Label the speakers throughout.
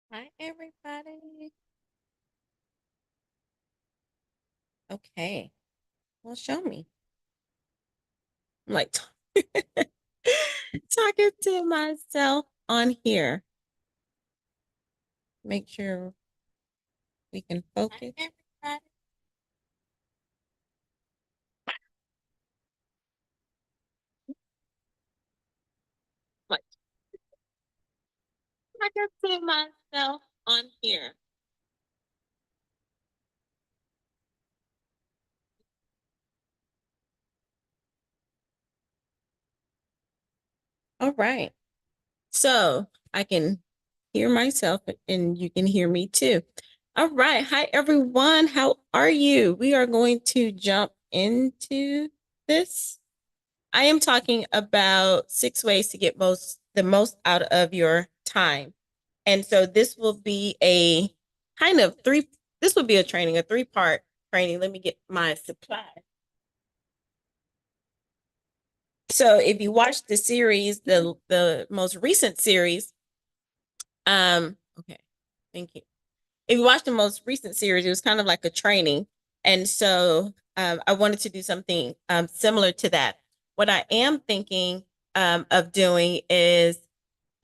Speaker 1: Hi, everybody. Okay. Well, show me. I'm like talking to myself on here. Make sure we can focus. Hi, everybody. Like talking to myself on here. All right. So I can hear myself and you can hear me too. All right. Hi, everyone. How are you? We are going to jump into this. I am talking about 6 ways to get the most out of your time. And so this will be a kind of this will be a training, a three-part training. Let me get my supply. So if you watch the series, the most recent series, okay, thank you. If you watch the most recent series, it was kind of like a training. And so I wanted to do something similar to that. What I am thinking of doing is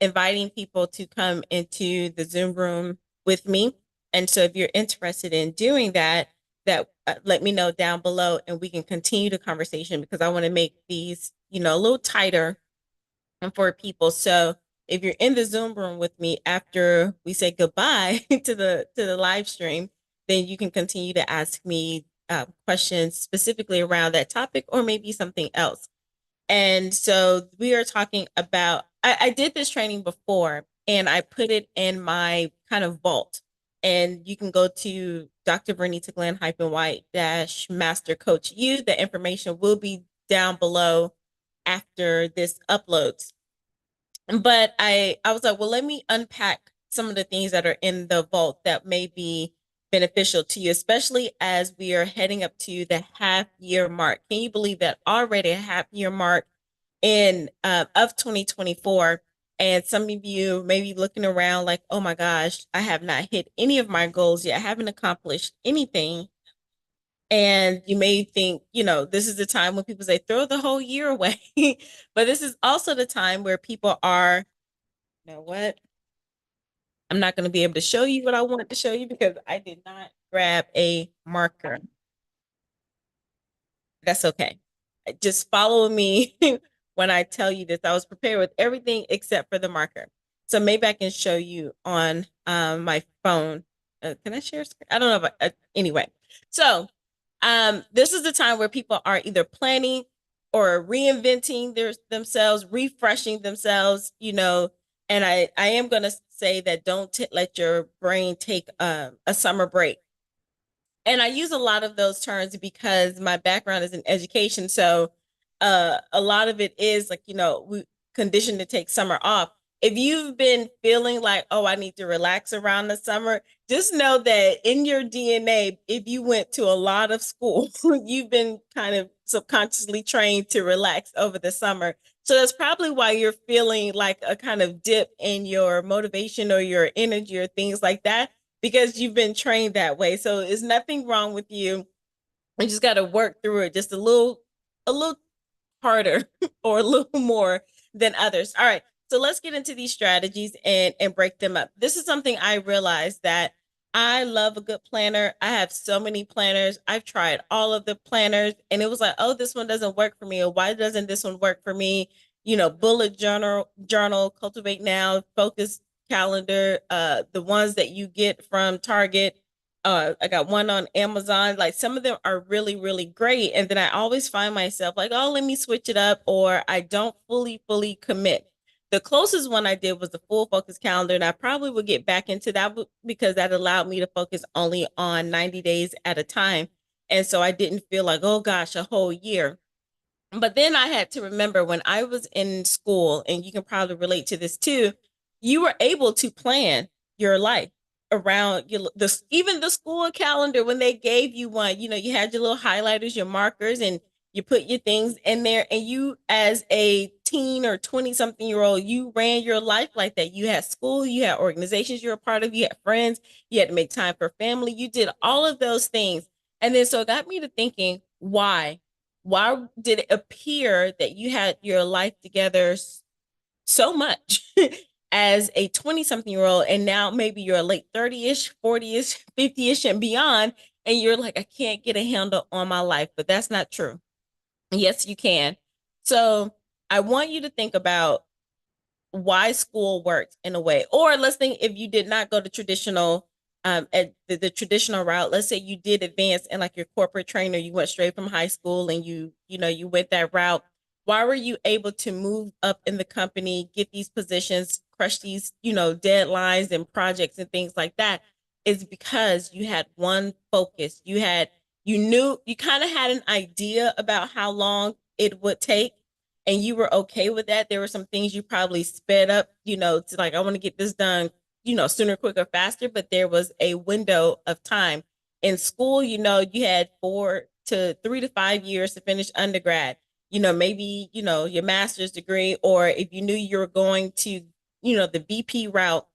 Speaker 1: inviting people to come into the Zoom room with me. And so if you're interested in doing that, let me know down below and we can continue the conversation because I want to make these, a little tighter for people. So if you're in the Zoom room with me after we say goodbye to the live stream, then you can continue to ask me questions specifically around that topic or maybe something else. And so we are talking about, I did this training before and I put it in my kind of vault. And you can go to Dr. Vernita Glenn White dash Master Coach U. The information will be down below after this uploads. But I was like, well, let me unpack some of the things that are in the vault that may be beneficial to you, especially as we are heading up to the half year mark. Can you believe that already a half year mark in of 2024? And some of you may be looking around like, oh my gosh, I have not hit any of my goals yet. I haven't accomplished anything. And you may think, this is the time when people say throw the whole year away. But this is also the time where people are, you know what? I'm not going to be able to show you what I wanted to show you because I did not grab a marker. That's okay. Just follow me when I tell you this. I was prepared with everything except for the marker. So maybe I can show you on my phone. Can I share screen? I don't know if anyway. So this is the time where people are either planning or reinventing themselves, refreshing themselves, and I am going to say that don't let your brain take a summer break. And I use a lot of those terms because my background is in education. So a lot of it is like, we conditioned to take summer off. If you've been feeling like, oh, I need to relax around the summer, just know that in your DNA, if you went to a lot of school, you've been kind of subconsciously trained to relax over the summer. So that's probably why you're feeling like a kind of dip in your motivation or your energy or things like that because you've been trained that way. So there's nothing wrong with you. You just got to work through it just a little harder or a little more than others. All right. So let's get into these strategies and break them up. This is something I realized that I love a good planner. I have so many planners. I've tried all of the planners and it was like, oh, this one doesn't work for me. Or why doesn't this one work for me? Bullet journal, Cultivate Now, Focus Calendar, the ones that you get from Target. I got one on Amazon. Like some of them are really, really great. And then I always find myself like, oh, let me switch it up, or I don't fully commit. The closest one I did was the full focus calendar, and I probably would get back into that because that allowed me to focus only on 90 days at a time. And so I didn't feel like, oh gosh, a whole year. But then I had to remember when I was in school, and you can probably relate to this too, you were able to plan your life around even the school calendar when they gave you one, you had your little highlighters, your markers, and you put your things in there. And you, as a 18 or 20 something year old, you ran your life like that. You had school, you had organizations you were a part of, you had friends, you had to make time for family. You did all of those things. And then so it got me to thinking, why? Why did it appear that you had your life together so much as a 20 something year old, and now maybe you're a late 30ish, 40ish, 50ish, and beyond, and you're like, I can't get a handle on my life? But that's not true. Yes, you can. So I want you to think about why school works in a way. Or let's think, if you did not go to traditional at the traditional route, let's say you did advance in like your corporate trainer, you went straight from high school and you went that route. Why were you able to move up in the company, get these positions, crush these, deadlines and projects and things like that? Is because you had one focus. You kind of had an idea about how long it would take, and you were okay with that. There were some things you probably sped up, to like, I want to get this done, sooner, quicker, faster, but there was a window of time. In school, you had 4 to 3 to 5 years to finish undergrad, maybe, your master's degree, or if you knew you were going to, the VP route,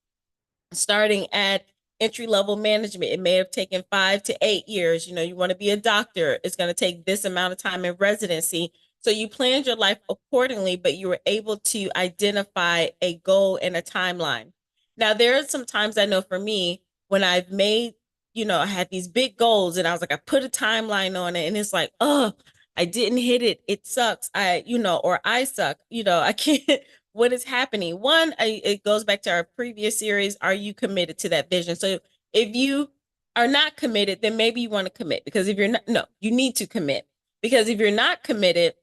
Speaker 1: starting at entry level management, it may have taken 5 to 8 years. You want to be a doctor, it's going to take this amount of time in residency. So you planned your life accordingly, but you were able to identify a goal and a timeline. Now, there are some times I know for me when I've made, I had these big goals and I was like, I put a timeline on it and it's like, oh, I didn't hit it. It sucks. Or I suck. I can't. What is happening? One, it goes back to our previous series. Are you committed to that vision? So if you are not committed, then maybe you want to commit, because if you're not, no, you need to commit, because if you're not committed,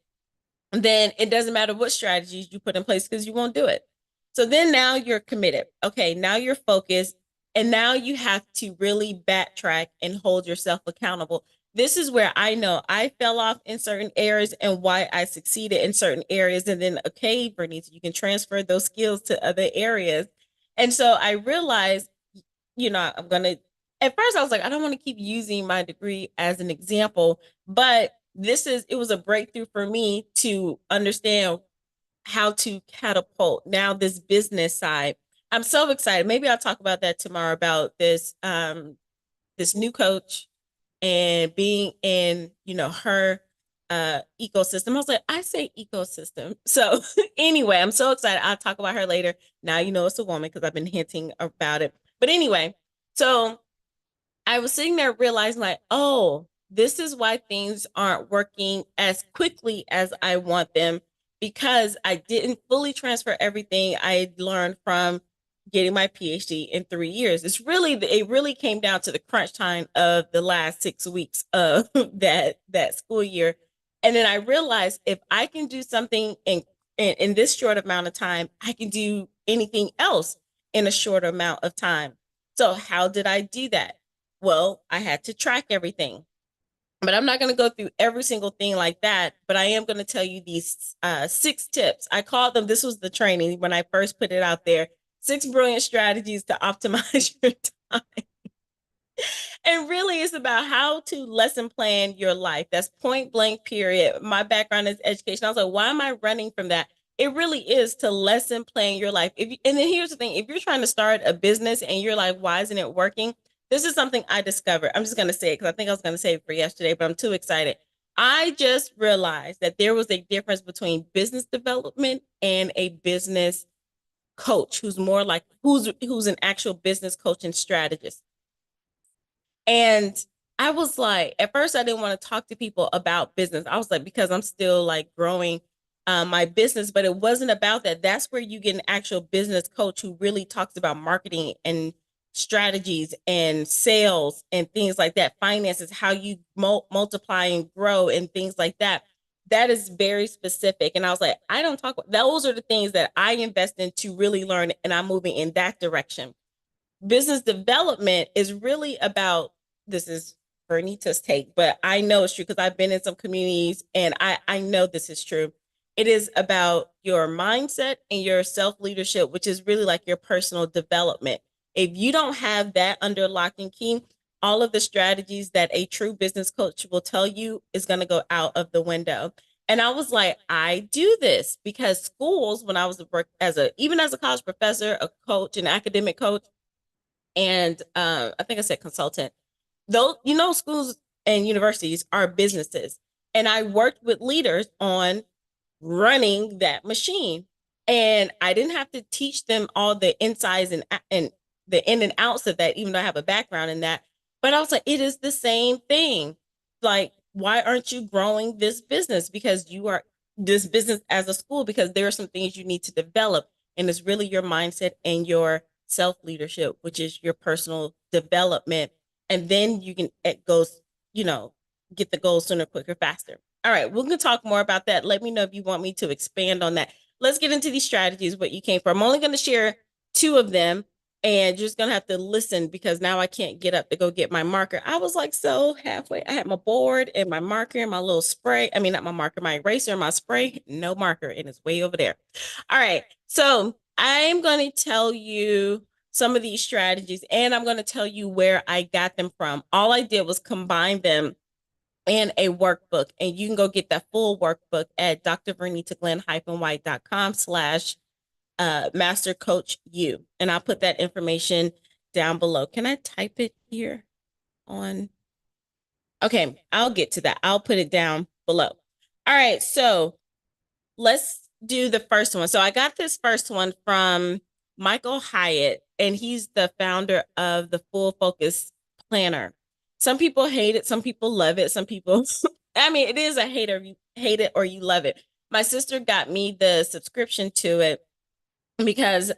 Speaker 1: then it doesn't matter what strategies you put in place, because you won't do it. So then now you're committed. Okay, now you're focused. And now you have to really backtrack and hold yourself accountable. This is where I know I fell off in certain areas and why I succeeded in certain areas. And then, okay, Bernice, you can transfer those skills to other areas. And so I realized, I'm going to, at first I was like, I don't want to keep using my degree as an example, but it was a breakthrough for me to understand how to catapult now this business side. I'm so excited. Maybe I'll talk about that tomorrow, about this new coach and being in, her ecosystem. I was like, I say ecosystem. So anyway, I'm so excited. I'll talk about her later. Now it's a woman, because I've been hinting about it. But anyway, so I was sitting there realizing, like, oh, this is why things aren't working as quickly as I want them, because I didn't fully transfer everything I learned from getting my PhD in 3 years. It really came down to the crunch time of the last 6 weeks of that school year. And then I realized, if I can do something in this short amount of time, I can do anything else in a short amount of time. So how did I do that? Well, I had to track everything. But I'm not going to go through every single thing like that. But I am going to tell you these 6 tips. I called them, this was the training when I first put it out there, 6 brilliant strategies to optimize your time. And really, it's about how to lesson plan your life. That's point blank, period. My background is education. I was like, why am I running from that? It really is to lesson plan your life. And then here's the thing, if you're trying to start a business and you're like, why isn't it working? This is something I discovered. I'm just going to say it because I think I was going to save it for yesterday, but I'm too excited. I just realized that there was a difference between business development and a business coach who's more like, who's an actual business coach and strategist. And I was like, at first, I didn't want to talk to people about business. I was like, because I'm still like growing my business, but it wasn't about that. That's where you get an actual business coach who really talks about marketing and strategies and sales and things like that, finances, how you multiply and grow and things like that. That is very specific. And I was like, I don't talk about those are the things that I invest in to really learn, and I'm moving in that direction. Business development is really about, this is Bernita's take, but I know it's true because I've been in some communities and I know this is true. It is about your mindset and your self leadership, which is really like your personal development. If you don't have that under lock and key, all of the strategies that a true business coach will tell you is going to go out of the window. And I was like, I do this because schools, when I was even as a college professor, a coach, an academic coach, and I think I said consultant, though, schools and universities are businesses. And I worked with leaders on running that machine. And I didn't have to teach them all the insides and the in and outs of that, even though I have a background in that. But I was like, it is the same thing. Like, why aren't you growing this business? Because you are this business as a school, because there are some things you need to develop. And it's really your mindset and your self leadership, which is your personal development. And then you can, it goes, you know, get the goals sooner, quicker, faster. All right, we're going to talk more about that. Let me know if you want me to expand on that. Let's get into these strategies, what you came for. I'm only going to share two of them, and you're just going to have to listen because now I can't get up to go get my marker. I was like so halfway. I had my board and my marker and my little spray. I mean, not my marker, my eraser and my spray. No marker, and it's way over there. All right, so I'm going to tell you some of these strategies, and I'm going to tell you where I got them from. All I did was combine them and a workbook. And you can go get that full workbook at drvernitaglenn-white.com/ master coach you. And I'll put that information down below. Can I type it here on? Okay, I'll get to that. I'll put it down below. All right, so let's do the first one. So I got this first one from Michael Hyatt, and he's the founder of the Full Focus Planner. Some people hate it, some people love it, some people, I mean, it is a hate it or you love it. My sister got me the subscription to it because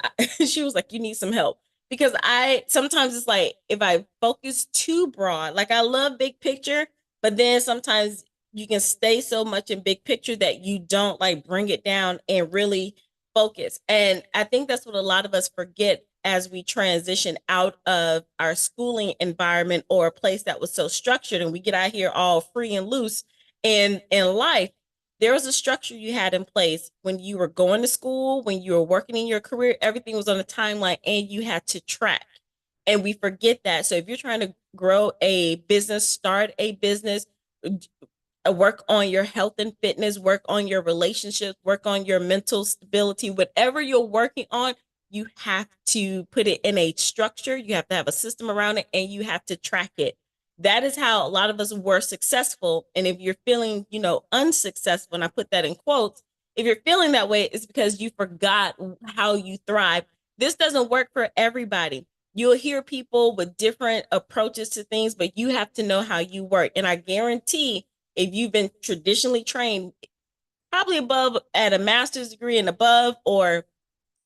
Speaker 1: she was like, you need some help. Because I sometimes it's like if I focus too broad, like I love big picture, but then sometimes you can stay so much in big picture that you don't like bring it down and really focus. And I think that's what a lot of us forget as we transition out of our schooling environment or a place that was so structured and we get out here all free and loose in life. There was a structure you had in place when you were going to school, when you were working in your career, everything was on a timeline and you had to track. And we forget that. So if you're trying to grow a business, start a business, work on your health and fitness, work on your relationships, work on your mental stability, whatever you're working on, you have to put it in a structure. You have to have a system around it and you have to track it. That is how a lot of us were successful. And if you're feeling, unsuccessful, and I put that in quotes, if you're feeling that way, it's because you forgot how you thrive. This doesn't work for everybody. You'll hear people with different approaches to things, but you have to know how you work. And I guarantee if you've been traditionally trained, probably above at a master's degree and above, or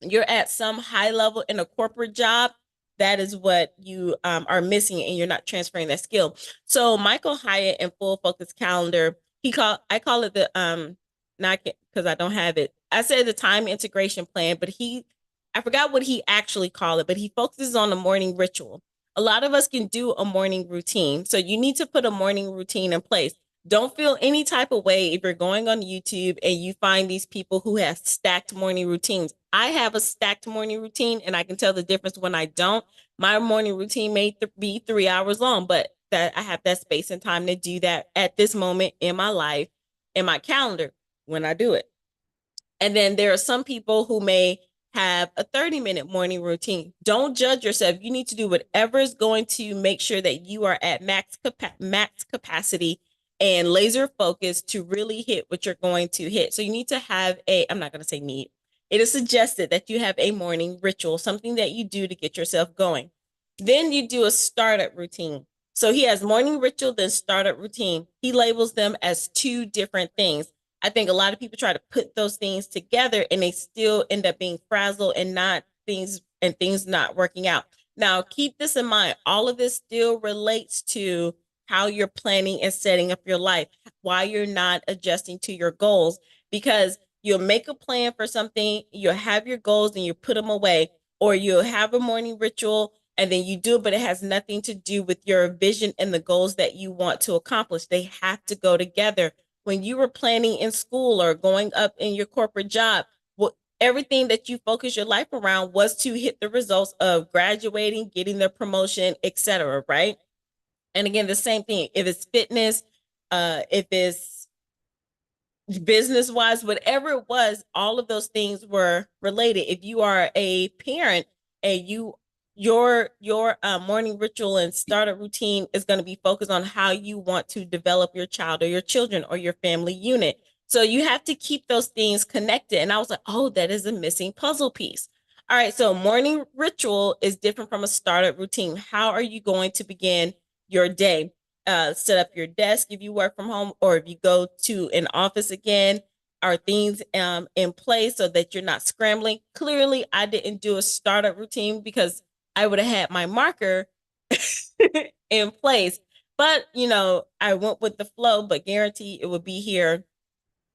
Speaker 1: you're at some high level in a corporate job, that is what you are missing and you're not transferring that skill. So Michael Hyatt and Full Focus Calendar, I call it the not because I don't have it. I said the time integration plan, but I forgot what he actually called it, but he focuses on a morning ritual. A lot of us can do a morning routine. So you need to put a morning routine in place. Don't feel any type of way if you're going on YouTube and you find these people who have stacked morning routines. I have a stacked morning routine and I can tell the difference when I don't. My morning routine may be 3 hours long, but that I have that space and time to do that at this moment in my life, in my calendar when I do it. And then there are some people who may have a 30-minute morning routine. Don't judge yourself. You need to do whatever is going to make sure that you are at max capacity and laser focus to really hit what you're going to hit. So you need to have I'm not going to say need. It is suggested that you have a morning ritual, something that you do to get yourself going. Then you do a startup routine. So he has morning ritual, then startup routine. He labels them as two different things. I think a lot of people try to put those things together and they still end up being frazzled and things not working out. Now, keep this in mind. All of this still relates to how you're planning and setting up your life, why you're not adjusting to your goals, because you'll make a plan for something, you'll have your goals and you put them away, or you'll have a morning ritual and then you do it, but it has nothing to do with your vision and the goals that you want to accomplish. They have to go together. When you were planning in school or going up in your corporate job, everything that you focus your life around was to hit the results of graduating, getting the promotion, etc. Right? And again, the same thing. If it's fitness, if it's business wise, whatever it was, all of those things were related. If you are a parent and your morning ritual and startup routine is going to be focused on how you want to develop your child or your children or your family unit. So you have to keep those things connected. And I was like, oh, that is a missing puzzle piece. All right, so morning ritual is different from a startup routine. How are you going to begin your day? Set up your desk if you work from home, or if you go to an office again, are things in place so that you're not scrambling. Clearly, I didn't do a startup routine because I would have had my marker in place. But, I went with the flow, but guarantee it would be here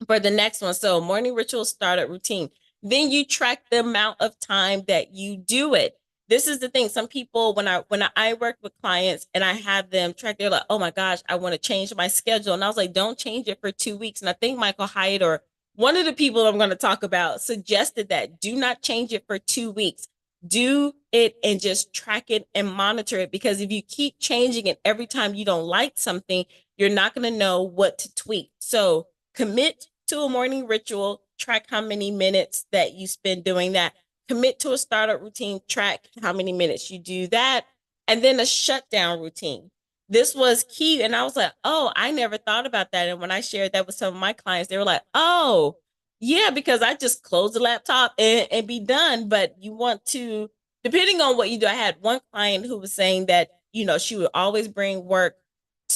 Speaker 1: for the next one. So morning ritual, startup routine. Then you track the amount of time that you do it. This is the thing. Some people, when I work with clients and I have them track, they're like, "Oh my gosh, I want to change my schedule." And I was like, "Don't change it for 2 weeks." And I think Michael Hyatt, or one of the people I'm going to talk about, suggested that do not change it for 2 weeks. Do it and just track it and monitor it, because if you keep changing it every time you don't like something, you're not going to know what to tweak. So commit to a morning ritual, track how many minutes that you spend doing that. Commit to a startup routine, track how many minutes you do that. And then a shutdown routine. This was key. And I was like, oh, I never thought about that. And when I shared that with some of my clients, they were like, oh, yeah, because I just close the laptop and be done. But you want to, depending on what you do. I had one client who was saying that, she would always bring work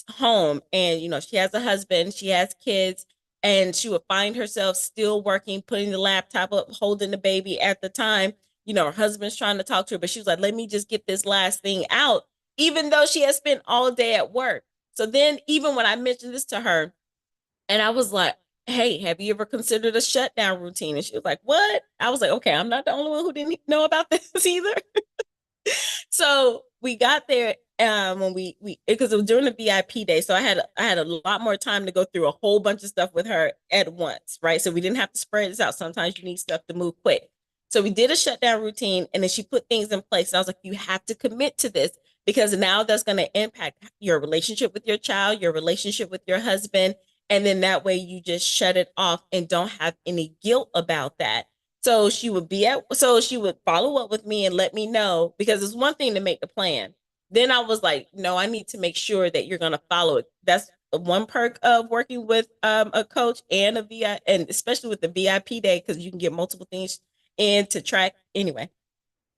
Speaker 1: home, and she has a husband, she has kids, and she would find herself still working, putting the laptop up, holding the baby at the time. Her husband's trying to talk to her, but she was like, let me just get this last thing out, even though she has spent all day at work. So then, even when I mentioned this to her, and I was like, hey, have you ever considered a shutdown routine? And she was like, what? I was like, okay, I'm not the only one who didn't know about this either. So we got there when we because it was during the VIP day. So I had a lot more time to go through a whole bunch of stuff with her at once, right? So we didn't have to spread this out. Sometimes you need stuff to move quick. So we did a shutdown routine, and then she put things in place. And I was like, you have to commit to this, because now that's going to impact your relationship with your child, your relationship with your husband. And then that way you just shut it off and don't have any guilt about that. So she would follow up with me and let me know, because it's one thing to make the plan. Then I was like, no, I need to make sure that you're going to follow it. That's one perk of working with a coach and a VI, and especially with the VIP day, because you can get multiple things in to track anyway.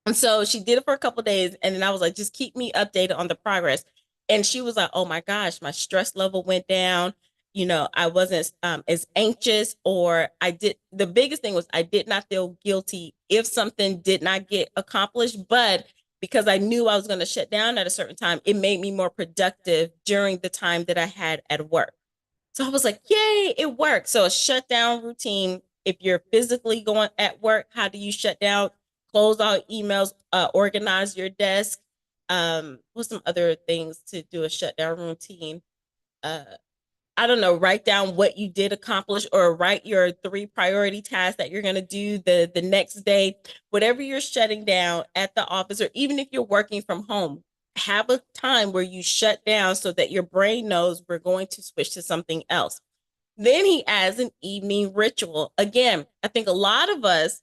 Speaker 1: And so she did it for a couple days, and then I was like, just keep me updated on the progress. And she was like, oh my gosh, my stress level went down. I wasn't as anxious, or the biggest thing was I did not feel guilty if something did not get accomplished. But because I knew I was going to shut down at a certain time, it made me more productive during the time that I had at work. So I was like, yay, it worked. So a shutdown routine, if you're physically going at work, how do you shut down? Close all emails, organize your desk. What's some other things to do a shutdown routine? Uh, I don't know, write down what you did accomplish, or write your 3 priority tasks that you're going to do the next day. Whatever you're shutting down at the office, or even if you're working from home, have a time where you shut down so that your brain knows we're going to switch to something else. Then he adds an evening ritual. Again, I think a lot of us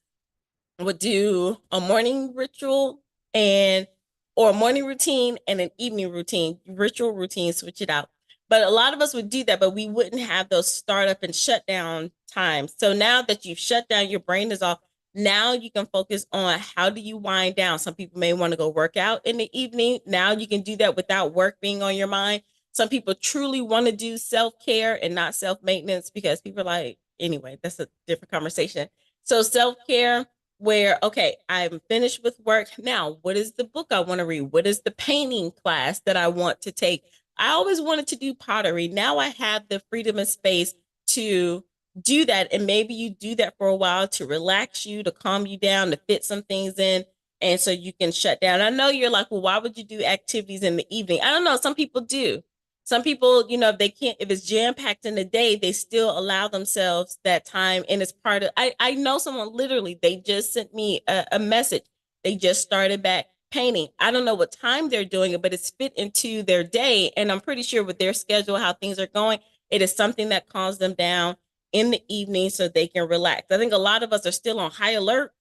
Speaker 1: would do a morning ritual and or a morning routine and an evening routine, ritual routine, switch it out. But a lot of us would do that, but we wouldn't have those startup and shutdown times. So now that you've shut down, your brain is off. Now you can focus on how do you wind down. Some people may want to go work out in the evening. Now you can do that without work being on your mind. Some people truly want to do self-care and not self-maintenance, because people are like, anyway, that's a different conversation. So self-care, where, okay, I'm finished with work. Now, what is the book I want to read? What is the painting class that I want to take? I always wanted to do pottery. Now I have the freedom and space to do that. And maybe you do that for a while to relax you, to calm you down, to fit some things in. And so you can shut down. I know you're like, well, why would you do activities in the evening? I don't know. Some people do. Some people, if they can't, if it's jam packed in the day, they still allow themselves that time. And it's part of, I know someone literally, they just sent me a message. They just started back painting. I don't know what time they're doing it, but it's fit into their day. And I'm pretty sure with their schedule, how things are going, it is something that calms them down. in the evening so they can relax. I think a lot of us are still on high alert,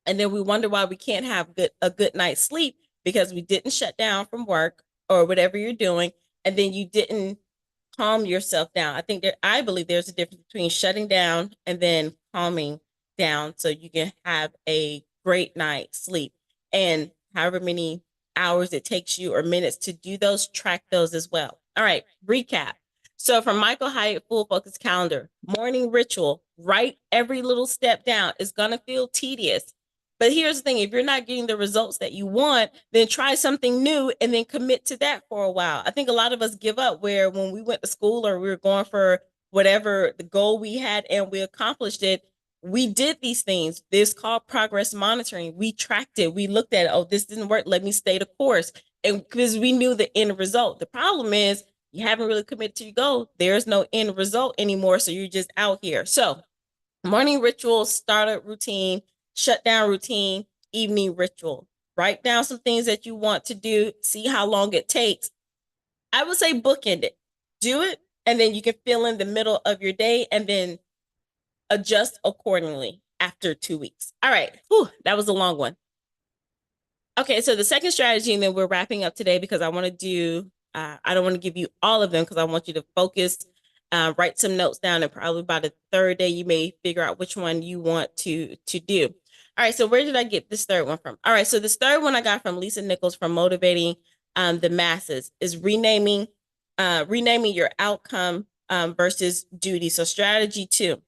Speaker 1: and then we wonder why we can't have a good night's sleep because we didn't shut down from work or whatever you're doing, and then you didn't calm yourself down. I believe there's a difference between shutting down and then calming down so you can have a great night's sleep. And however many hours it takes you or minutes to do those, track those as well. All right, recap. So from Michael Hyatt, Full Focus Calendar, morning ritual, write every little step down. It's going to feel tedious. But here's the thing, if you're not getting the results that you want, then try something new and then commit to that for a while. I think a lot of us give up where when we went to school or we were going for whatever the goal we had and we accomplished it, we did these things. This called progress monitoring. We tracked it. We looked at it. Oh, this didn't work. Let me stay the course. And because we knew the end result. The problem is you haven't really committed to your goal. There's no end result anymore. So you're just out here. So morning ritual, startup routine, shutdown routine, evening ritual. Write down some things that you want to do, see how long it takes. I would say bookend it. Do it, and then you can fill in the middle of your day and then adjust accordingly after 2 weeks. All right. Whew, that was a long one. Okay, so the second strategy, and then we're wrapping up today because I want to do, I don't want to give you all of them because I want you to focus, write some notes down, and probably by the third day, you may figure out which one you want to do. All right, so where did I get this third one from? All right, so this third one I got from Lisa Nichols from Motivating the Masses is renaming your outcome versus duty. So strategy 2.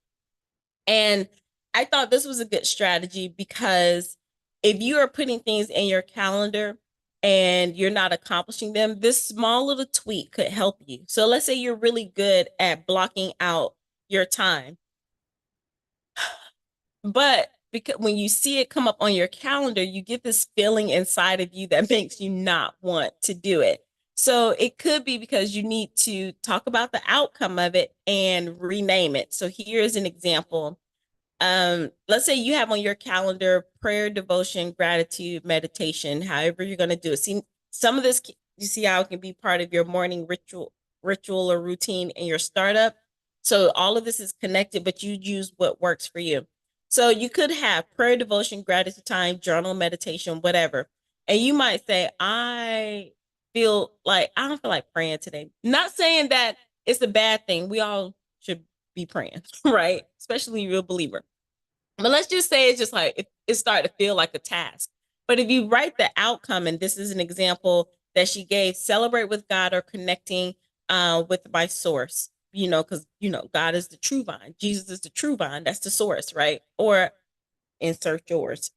Speaker 1: And I thought this was a good strategy because if you are putting things in your calendar and you're not accomplishing them, this small little tweak could help you. So let's say you're really good at blocking out your time, but because when you see it come up on your calendar, you get this feeling inside of you that makes you not want to do it. So it could be because you need to talk about the outcome of it and rename it. So here's an example. Let's say you have on your calendar prayer, devotion, gratitude, meditation, however you're going to do it. See, some of this, you see how it can be part of your morning ritual or routine in your startup. So all of this is connected, but you use what works for you. So you could have prayer, devotion, gratitude time, journal, meditation, whatever. And you might say, I don't feel like praying today. Not saying that it's a bad thing. We all should be praying, right? Especially if you're a believer. But let's just say it's just like it started to feel like a task. But if you write the outcome, and this is an example that she gave, celebrate with God or connecting with my source, because God is the true vine. Jesus is the true vine. That's the source, right? Or insert yours.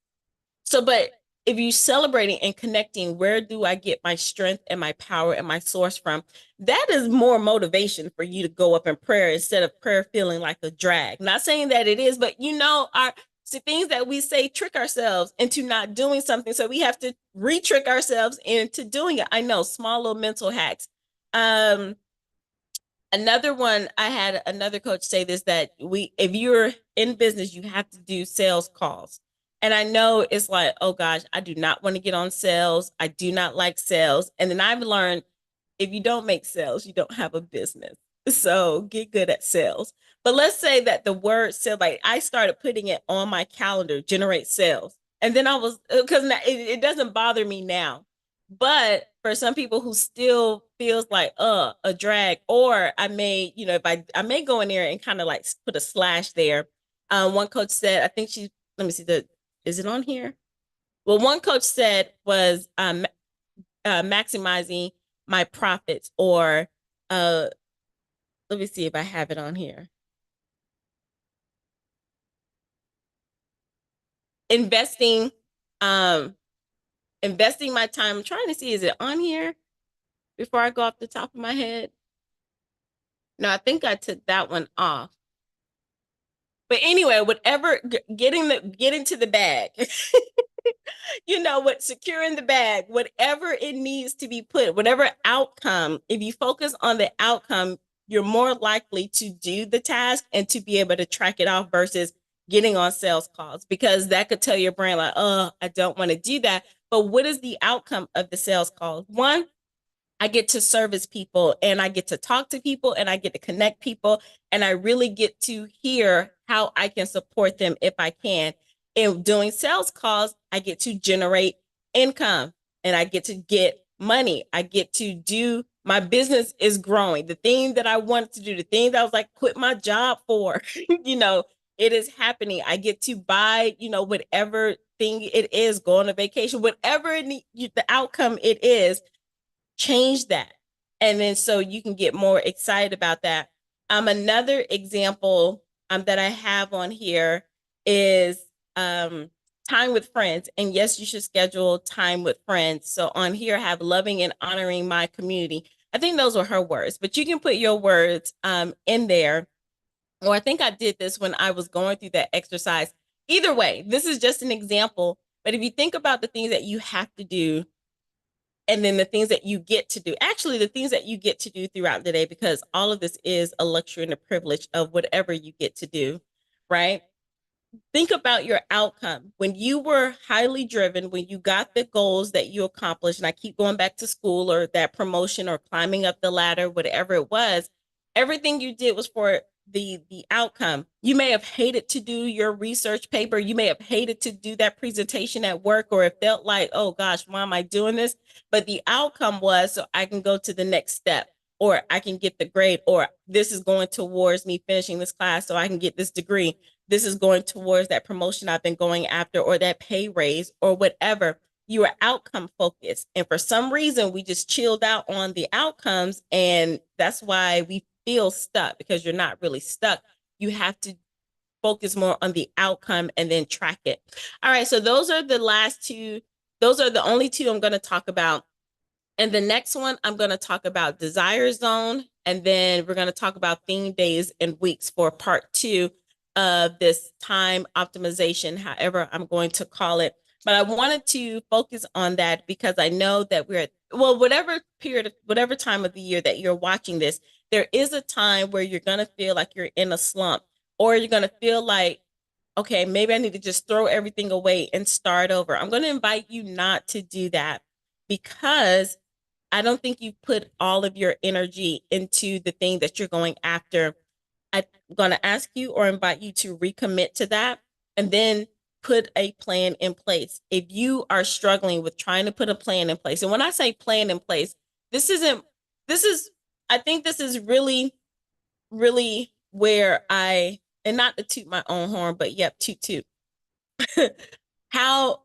Speaker 1: So, but if you celebrating and connecting, where do I get my strength and my power and my source from? That is more motivation for you to go up in prayer instead of prayer feeling like a drag. Not saying that it is, but our things that we say trick ourselves into not doing something. So we have to re-trick ourselves into doing it. I know, small little mental hacks. Another one, I had another coach say this, that if you're in business, you have to do sales calls. And I know it's like, oh gosh, I do not want to get on sales. I do not like sales. And then I've learned if you don't make sales, you don't have a business. So get good at sales. But let's say that the word sales, like I started putting it on my calendar, generate sales. And then I was, because it doesn't bother me now. But for some people who still feels like a drag, or I may, if I may go in there and kind of like put a slash there. One coach said, I think let me see, is it on here? Well, one coach said was maximizing my profits, or let me see if I have it on here. Investing my time. I'm trying to see, is it on here before I go off the top of my head? No, I think I took that one off. But anyway, whatever, getting to the bag, securing the bag, whatever it needs to be put, whatever outcome, if you focus on the outcome, you're more likely to do the task and to be able to track it off versus getting on sales calls, because that could tell your brain like, oh, I don't want to do that. But what is the outcome of the sales call? One, I get to service people and I get to talk to people and I get to connect people and I really get to hear how I can support them if I can. In doing sales calls, I get to generate income and I get to get money. I get to do my business is growing. The thing that I wanted to do, the thing that I was like, quit my job for, you know, it is happening. I get to buy, you know, whatever thing it is, go on a vacation, whatever the outcome it is, change that. And then so you can get more excited about that. Another example that I have on here is time with friends. And yes, you should schedule time with friends. So on here, I have loving and honoring my community. I think those were her words, but you can put your words in there. Or I think I did this when I was going through that exercise. Either way, this is just an example. But if you think about the things that you have to do and then the things that you get to do, actually the things that you get to do throughout the day, because all of this is a luxury and a privilege of whatever you get to do, right? Think about your outcome. When you were highly driven, when you got the goals that you accomplished, and I keep going back to school or that promotion or climbing up the ladder, whatever it was, everything you did was for the outcome. You may have hated to do your research paper. You may have hated to do that presentation at work, or it felt like, oh gosh, why am I doing this? But the outcome was so I can go to the next step, or I can get the grade, or this is going towards me finishing this class so I can get this degree. This is going towards that promotion I've been going after, or that pay raise, or whatever. You are outcome focused. And for some reason, we just chilled out on the outcomes. And that's why we feel stuck, because you're not really stuck. You have to focus more on the outcome and then track it. All right. So those are the last two. Those are the only two I'm going to talk about. And the next one, I'm going to talk about desire zone. And then we're going to talk about theme days and weeks for part 2 of this time optimization, however I'm going to call it. But I wanted to focus on that because I know that we're at, well, whatever period, whatever time of the year that you're watching this, there is a time where you're going to feel like you're in a slump, or you're going to feel like, okay, maybe I need to just throw everything away and start over. I'm going to invite you not to do that, because I don't think you put all of your energy into the thing that you're going after. I'm going to ask you or invite you to recommit to that and then put a plan in place. If you are struggling with trying to put a plan in place, and when I say plan in place, this isn't, this is, I think this is really, really where and not to toot my own horn, but yep, toot toot. How,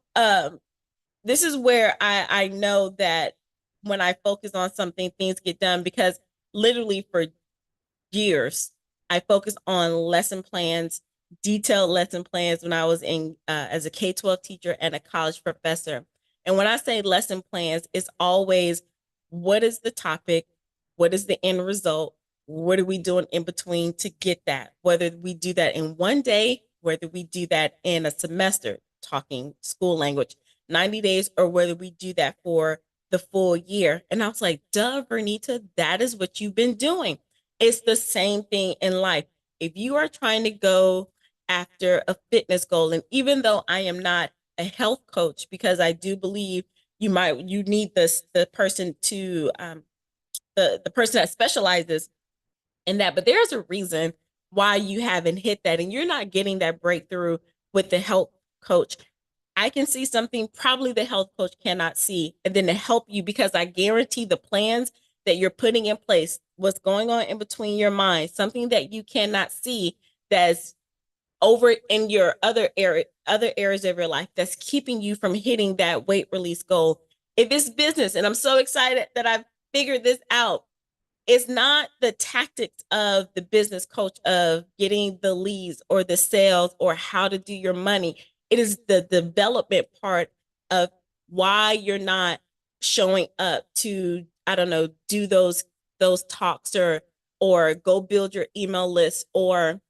Speaker 1: this is where I know that when I focus on something, things get done, because literally for years, I focused on lesson plans, detailed lesson plans when I was in as a K-12 teacher and a college professor. And when I say lesson plans, it's always, what is the topic? What is the end result? What are we doing in between to get that? Whether we do that in one day, whether we do that in a semester, talking school language, 90 days, or whether we do that for the full year. And I was like, duh, Vernita, that is what you've been doing. It's the same thing in life. If you are trying to go after a fitness goal, and even though I am not a health coach, because I do believe you need the person to the person that specializes in that, but there's a reason why you haven't hit that and you're not getting that breakthrough with the health coach. I can see something probably the health coach cannot see, and then to help you, because I guarantee the plans that you're putting in place, what's going on in between your mind, something that you cannot see that's over in your other areas of your life that's keeping you from hitting that weight release goal. If it's business, and I'm so excited that I've figured this out, it's not the tactics of the business coach of getting the leads or the sales or how to do your money. It is the development part of why you're not showing up to, I don't know, do those talks, or go build your email list, or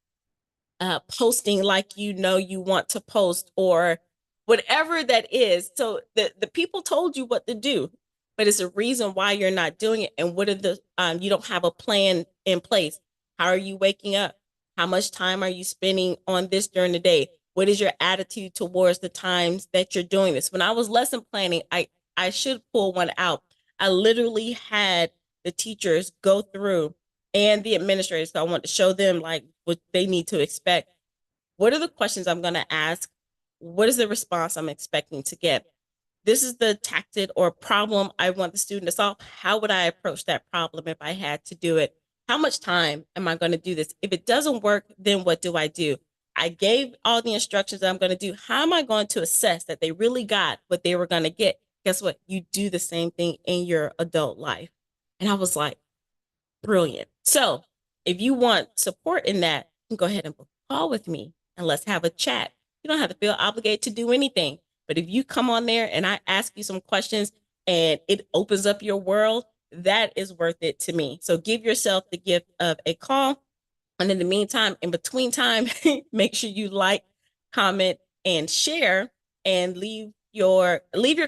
Speaker 1: posting like you want to post, or whatever that is. So the people told you what to do, but it's a reason why you're not doing it. And what are the you don't have a plan in place. How are you waking up? How much time are you spending on this during the day? What is your attitude towards the times that you're doing this? When I was lesson planning, I should pull one out. I literally had the teachers go through and the administrators. So I want to show them like what they need to expect. What are the questions I'm going to ask? What is the response I'm expecting to get? This is the tactic or problem I want the student to solve. How would I approach that problem if I had to do it? How much time am I going to do this? If it doesn't work, then what do I do? I gave all the instructions that I'm going to do. How am I going to assess that they really got what they were going to get? Guess what? You do the same thing in your adult life. And I was like, brilliant. So if you want support in that, you can go ahead and book a call with me and let's have a chat. You don't have to feel obligated to do anything. But if you come on there and I ask you some questions and it opens up your world, that is worth it to me. So give yourself the gift of a call. And in the meantime, in between time, make sure you like, comment, and share, and leave your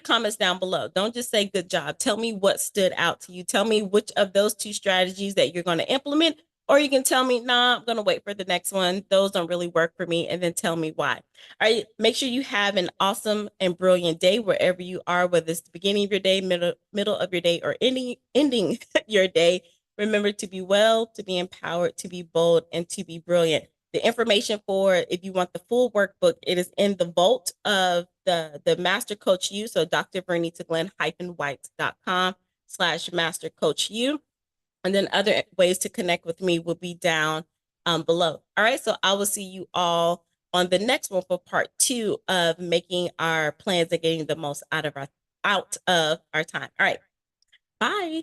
Speaker 1: comments down below. Don't just say good job. Tell me what stood out to you. Tell me which of those 2 strategies that you're going to implement, or you can tell me, nah, I'm going to wait for the next one. Those don't really work for me, and then tell me why. All right, make sure you have an awesome and brilliant day wherever you are, whether it's the beginning of your day, middle of your day, or ending your day. Remember to be well, to be empowered, to be bold, and to be brilliant. The information for if you want the full workbook, it is in the vault of the Master Coach U. So drvernitaglenn-white.com/Master Coach U. And then other ways to connect with me will be down below. All right. So I will see you all on the next one for part 2 of making our plans and getting the most out of our time. All right. Bye.